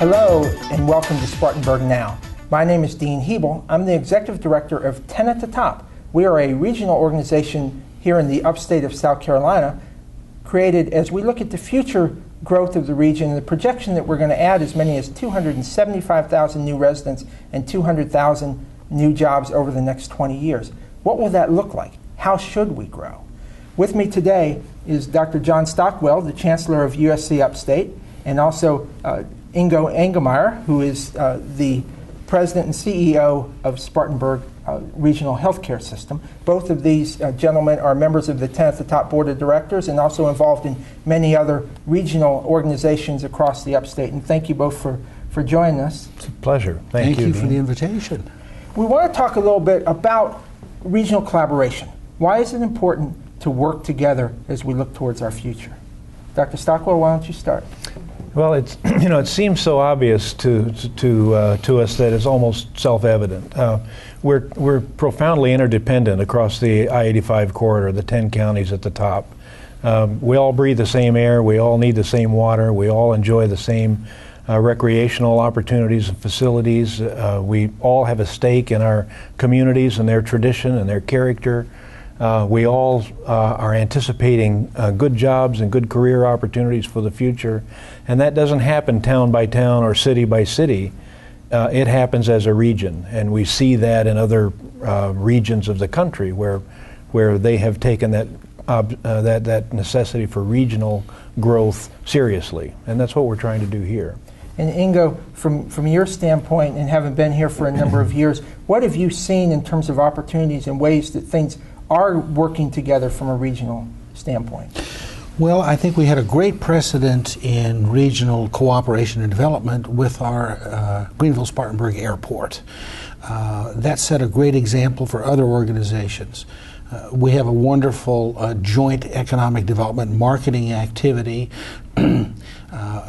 Hello and welcome to Spartanburg Now. My name is Dean Hebel. I'm the Executive Director of 10 at the Top. We are a regional organization here in the upstate of South Carolina, created as we look at the future growth of the region and the projection that we're going to add as many as 275,000 new residents and 200,000 new jobs over the next 20 years. What will that look like? How should we grow? With me today is Dr. John Stockwell, the Chancellor of USC Upstate, and also Ingo Engelmeyer, who is the President and CEO of Spartanburg Regional Healthcare System. Both of these gentlemen are members of the 10 at the Top Board of Directors and also involved in many other regional organizations across the upstate. And thank you both for joining us. It's a pleasure. Thank you for the invitation. We want to talk a little bit about regional collaboration. Why is it important to work together as we look towards our future? Dr. Stockwell, why don't you start? Well, it's it seems so obvious to us that it's almost self-evident. We're profoundly interdependent across the I-85 corridor, the 10 counties at the top. We all breathe the same air. We all need the same water. We all enjoy the same recreational opportunities and facilities. We all have a stake in our communities and their tradition and their character. We all are anticipating good jobs and good career opportunities for the future, and that doesn't happen town by town or city by city. It happens as a region, and we see that in other regions of the country where they have taken that necessity for regional growth seriously, and that's what we're trying to do here. And Ingo, from your standpoint, and having been here for a number of years, what have you seen in terms of opportunities and ways that things are working together from a regional standpoint? Well, I think we had a great precedent in regional cooperation and development with our Greenville-Spartanburg Airport. That set a great example for other organizations. We have a wonderful joint economic development marketing activity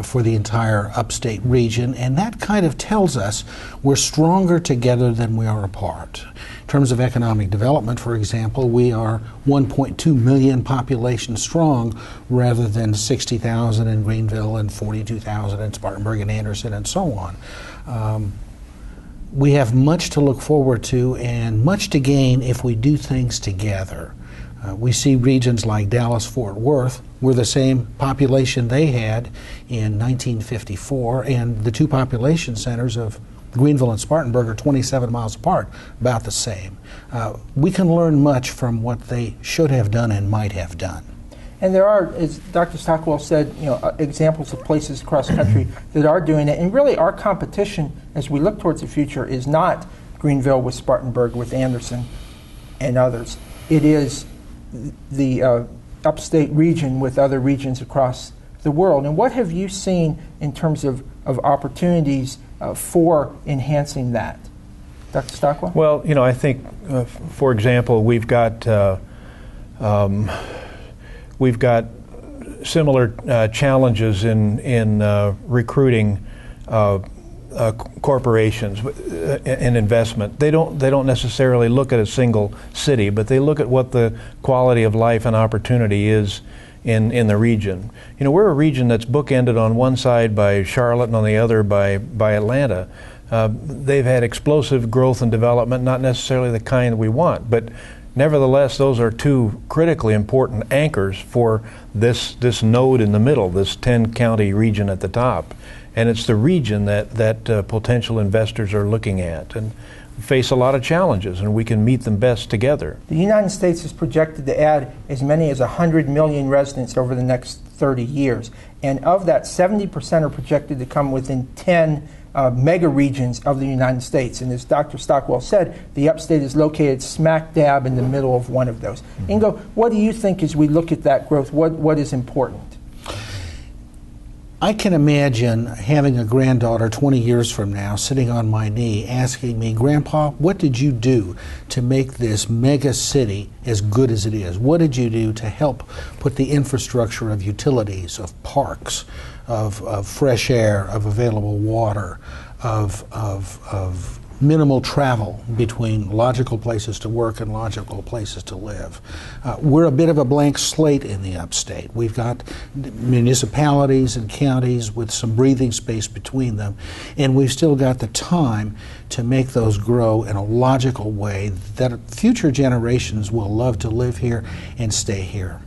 for the entire upstate region, and that kind of tells us we're stronger together than we are apart. In terms of economic development, for example, we are 1.2 million population strong rather than 60,000 in Greenville and 42,000 in Spartanburg and Anderson and so on. We have much to look forward to and much to gain if we do things together. We see regions like Dallas-Fort Worth, we're the same population they had in 1954, and the two population centers of Greenville and Spartanburg are 27 miles apart, about the same. We can learn much from what they should have done and might have done. And there are, as Dr. Stockwell said, examples of places across the country that are doing it. And really our competition as we look towards the future is not Greenville with Spartanburg, with Anderson and others. It is the upstate region with other regions across the world. And what have you seen in terms of opportunities for enhancing that? Dr. Stockwell? Well, I think, for example, we've got similar challenges in recruiting corporations and investment. They don't necessarily look at a single city, but they look at what the quality of life and opportunity is in the region. We're a region that's bookended on one side by Charlotte and on the other by Atlanta. They've had explosive growth and development, not necessarily the kind we want, but nevertheless, those are two critically important anchors for this node in the middle, this 10-county region at the top. And it's the region that potential investors are looking at and face a lot of challenges, and we can meet them best together. The United States is projected to add as many as 100 million residents over the next 30 years. And of that, 70% are projected to come within 10 mega regions of the United States. And as Dr. Stockwell said, the upstate is located smack dab in the middle of one of those. Ingo, what do you think as we look at that growth? What is important? I can imagine having a granddaughter 20 years from now sitting on my knee asking me, Grandpa, what did you do to make this mega city as good as it is? What did you do to help put the infrastructure of utilities, of parks, of fresh air, of available water, of minimal travel between logical places to work and logical places to live. We're a bit of a blank slate in the upstate. We've got municipalities and counties with some breathing space between them, and we've still got the time to make those grow in a logical way that future generations will love to live here and stay here.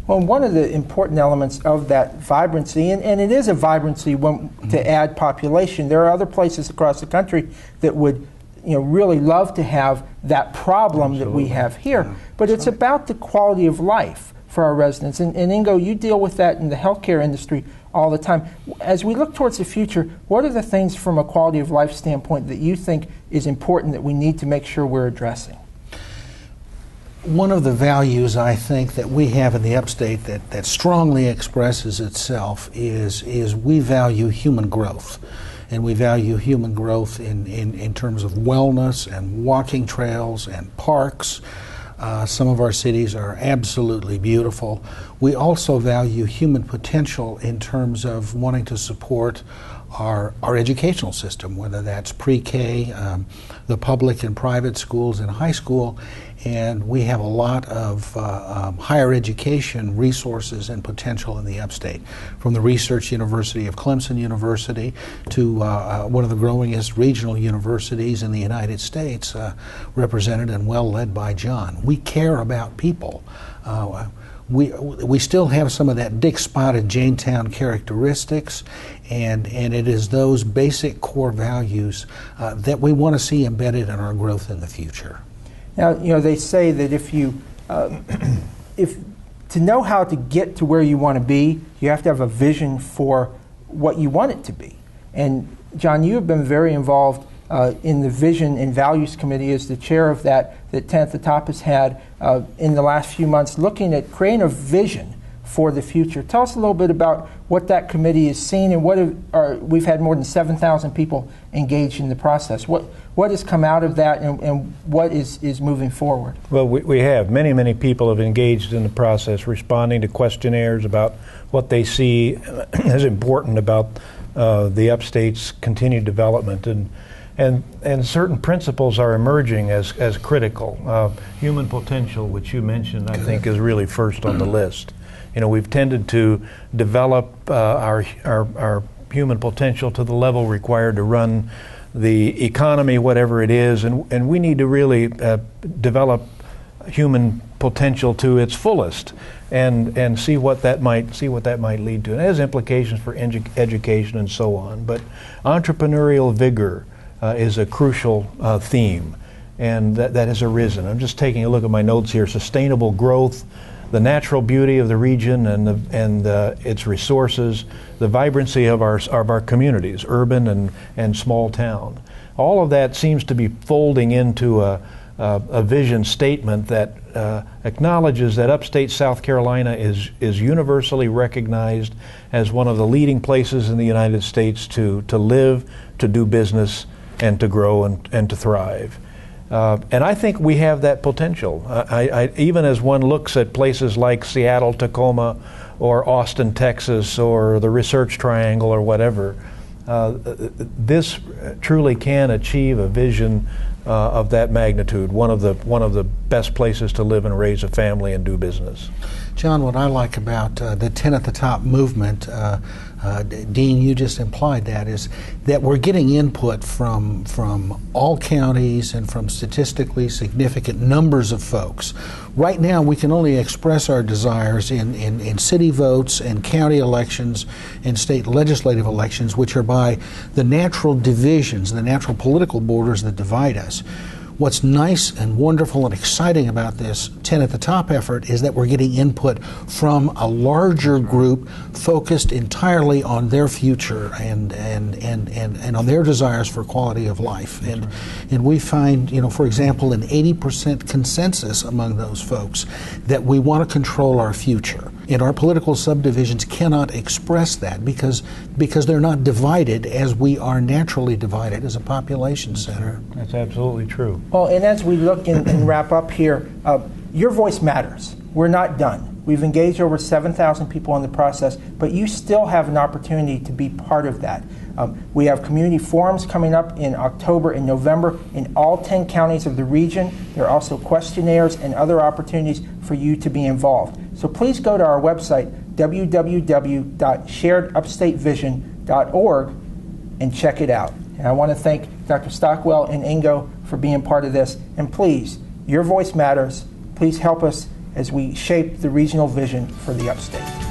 Well, one of the important elements of that vibrancy, and it is a vibrancy to add population. There are other places across the country that would, really love to have that problem that we have here. But it's about the quality of life for our residents. And Ingo, you deal with that in the healthcare industry all the time. As we look towards the future, what are the things from a quality of life standpoint that you think is important that we need to make sure we're addressing? One of the values I think that we have in the upstate that strongly expresses itself is we value human growth. And we value human growth in terms of wellness and walking trails and parks. Some of our cities are absolutely beautiful. We also value human potential in terms of wanting to support our educational system, whether that's pre-K, the public and private schools and high school, and we have a lot of higher education resources and potential in the upstate, from the Research University of Clemson University to one of the growingest regional universities in the United States, represented and well led by John. We care about people. We still have some of that Dick-spotted Janetown characteristics, and it is those basic core values that we want to see embedded in our growth in the future. Now, they say that if to know how to get to where you want to be, you have to have a vision for what you want it to be. And John, you have been very involved in the Vision and Values Committee as the chair of that 10 at the Top has had in the last few months, looking at creating a vision for the future. Tell us a little bit about what that committee has seen, and we've had more than 7,000 people engaged in the process. What has come out of that, and what is moving forward? Well, we have. Many people have engaged in the process, responding to questionnaires about what they see as important about the upstate's continued development. And certain principles are emerging as critical. Human potential, which you mentioned, I think is really first on the list. We've tended to develop our human potential to the level required to run the economy, whatever it is, and we need to really develop human potential to its fullest, and see what that might lead to. And it has implications for education and so on. But entrepreneurial vigor is a crucial theme, and that has arisen. I'm just taking a look at my notes here. Sustainable growth, the natural beauty of the region and its resources, the vibrancy of our communities, urban and small town. All of that seems to be folding into a vision statement that acknowledges that upstate South Carolina is universally recognized as one of the leading places in the United States to live, to do business, and to grow and to thrive. And I think we have that potential. Even as one looks at places like Seattle, Tacoma, or Austin, Texas, or the Research Triangle, or whatever, this truly can achieve a vision of that magnitude. One of the best places to live and raise a family and do business. John, what I like about the 10 at the Top movement, Dean, you just implied that, is that we're getting input from all counties and from statistically significant numbers of folks. Right now, we can only express our desires in city votes and county elections and state legislative elections, which are by the natural divisions, the natural political borders that divide us. What's nice and wonderful and exciting about this 10 at the Top effort is that we're getting input from a larger group focused entirely on their future and on their desires for quality of life. And we find, for example, an 80% consensus among those folks that we want to control our future. And our political subdivisions cannot express that because they're not divided as we are naturally divided as a population center. That's absolutely true. Well, and as we look and wrap up here, your voice matters. We're not done. We've engaged over 7,000 people in the process, but you still have an opportunity to be part of that. We have community forums coming up in October and November in all 10 counties of the region. There are also questionnaires and other opportunities for you to be involved. So please go to our website, www.sharedupstatevision.org, and check it out. And I want to thank Dr. Stockwell and Ingo for being part of this. And please, your voice matters. Please help us as we shape the regional vision for the upstate.